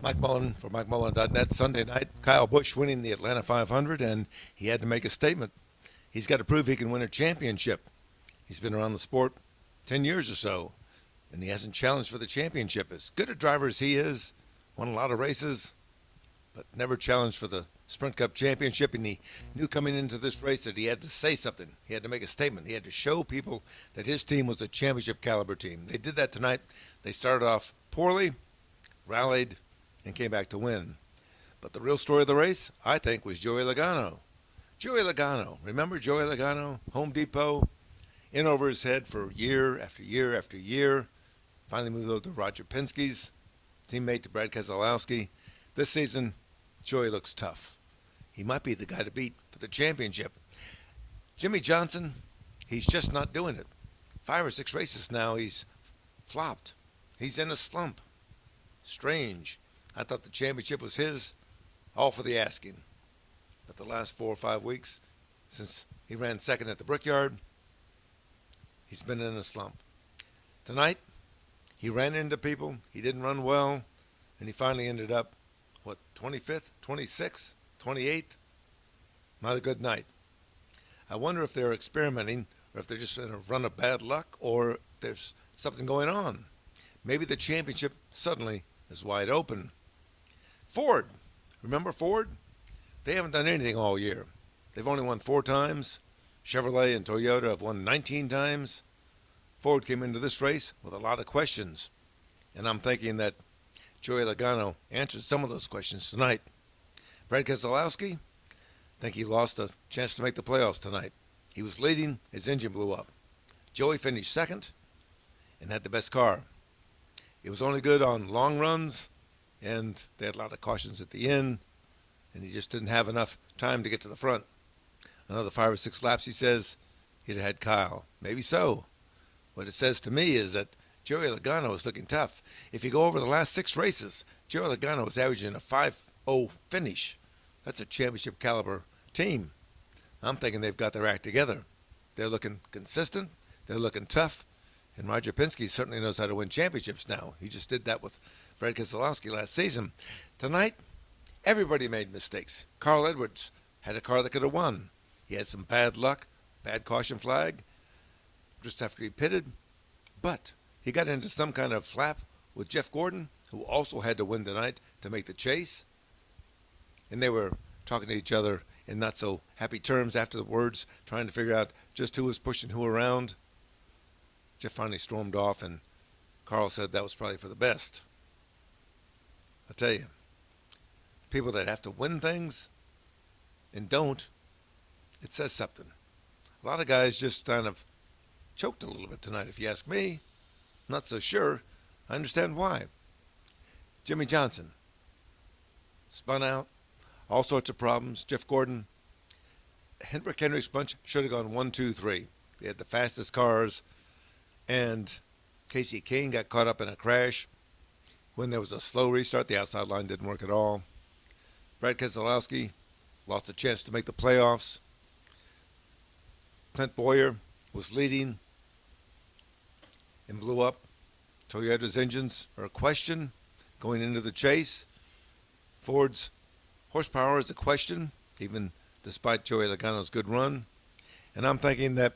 Mike Mullen for MikeMullen.net. Sunday night, Kyle Busch winning the Atlanta 500, and he had to make a statement. He's got to prove he can win a championship. He's been around the sport 10 years or so, and he hasn't challenged for the championship. As good a driver as he is, won a lot of races, but never challenged for the Sprint Cup championship, and he knew coming into this race that he had to say something. He had to make a statement. He had to show people that his team was a championship caliber team. They did that tonight. They started off poorly, rallied, and came back to win. But the real story of the race, I think, was Joey Logano. Joey Logano, remember Joey Logano? Home Depot, in over his head for year after year after year. Finally moved over to Roger Penske's teammate, to Brad Keselowski. This season, Joey looks tough. He might be the guy to beat for the championship. Jimmy Johnson, he's just not doing it. 5 or 6 races now, he's flopped. He's in a slump. Strange. I thought the championship was his, all for the asking. But the last 4 or 5 weeks, since he ran second at the Brickyard, he's been in a slump. Tonight, he ran into people. He didn't run well, and he finally ended up, 25th, 26th, 28th? Not a good night. I wonder if they're experimenting, or if they're just in a run of bad luck, or if there's something going on. Maybe the championship suddenly is wide open. Ford. Remember Ford? They haven't done anything all year. They've only won 4 times. Chevrolet and Toyota have won 19 times. Ford came into this race with a lot of questions. And I'm thinking that Joey Logano answered some of those questions tonight. Brad Keselowski, I think he lost a chance to make the playoffs tonight. He was leading. His engine blew up. Joey finished second and had the best car. It was only good on long runs, and they had a lot of cautions at the end, and he just didn't have enough time to get to the front. Another 5 or 6 laps, he says, he'd have had Kyle. Maybe so. What it says to me is that Joey Logano is looking tough. If you go over the last 6 races, Joey Logano is averaging a 5-0 finish. That's a championship caliber team. I'm thinking they've got their act together. They're looking consistent. They're looking tough. And Roger Penske certainly knows how to win championships now. He just did that with Brad Keselowski last season. Tonight, everybody made mistakes. Carl Edwards had a car that could have won. He had some bad luck, bad caution flag, just after he pitted. But he got into some kind of flap with Jeff Gordon, who also had to win tonight to make the chase. And they were talking to each other in not so happy terms after the words, trying to figure out just who was pushing who around. Jeff finally stormed off, and Carl said that was probably for the best. I tell you, people that have to win things and don't, it says something. A lot of guys just kind of choked a little bit tonight, if you ask me. Not so sure. I understand why. Jimmy Johnson spun out, all sorts of problems. Jeff Gordon, Hendrick's bunch should have gone 1, 2, 3. They had the fastest cars, and Casey Kane got caught up in a crash. When there was a slow restart, the outside line didn't work at all. Brad Keselowski lost a chance to make the playoffs. Clint Bowyer was leading and blew up. Toyota's engines are a question going into the chase. Ford's horsepower is a question, even despite Joey Logano's good run. And I'm thinking that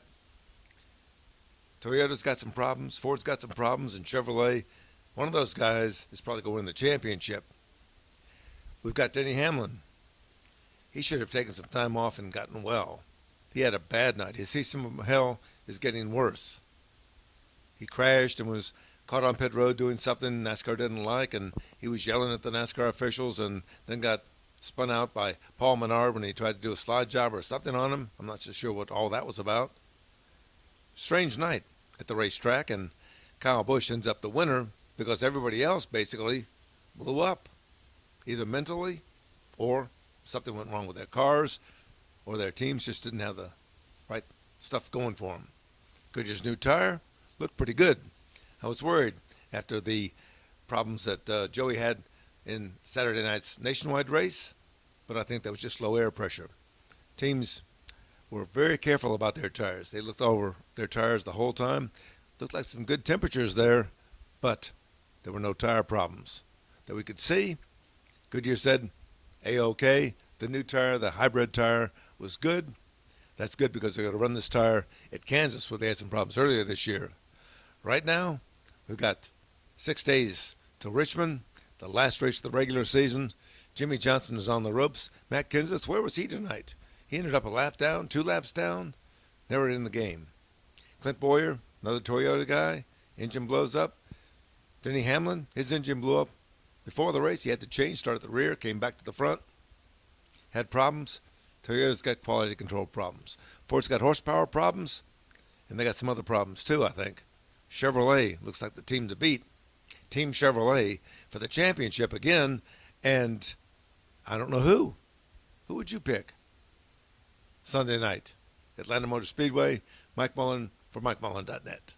Toyota's got some problems, Ford's got some problems, and Chevrolet, one of those guys is probably going to win the championship. We've got Denny Hamlin. He should have taken some time off and gotten well. He had a bad night. His season of hell is getting worse. He crashed and was caught on pit road doing something NASCAR didn't like, and he was yelling at the NASCAR officials and then got spun out by Paul Menard when he tried to do a slide job or something on him. I'm not so sure what all that was about. Strange night at the racetrack, and Kyle Busch ends up the winner because everybody else basically blew up, either mentally or something went wrong with their cars or their teams just didn't have the right stuff going for them. Goodyear's new tire looked pretty good. I was worried after the problems that Joey had in Saturday night's nationwide race, but I think that was just low air pressure. Teams were very careful about their tires. They looked over their tires the whole time. Looked like some good temperatures there, but there were no tire problems that we could see. Goodyear said, A-OK. The new tire, the hybrid tire, was good. That's good because they're going to run this tire at Kansas where they had some problems earlier this year. Right now, we've got 6 days to Richmond, the last race of the regular season. Jimmy Johnson is on the ropes. Matt Kenseth, where was he tonight? He ended up a lap down, 2 laps down, never in the game. Clint Bowyer, another Toyota guy, engine blows up. Denny Hamlin, his engine blew up. Before the race, he had to change, start at the rear, came back to the front. Had problems. Toyota's got quality control problems. Ford's got horsepower problems, and they got some other problems too, I think. Chevrolet looks like the team to beat. Team Chevrolet for the championship again, and I don't know who. Who would you pick? Sunday night, Atlanta Motor Speedway. Mike Mullen for MikeMullen.net.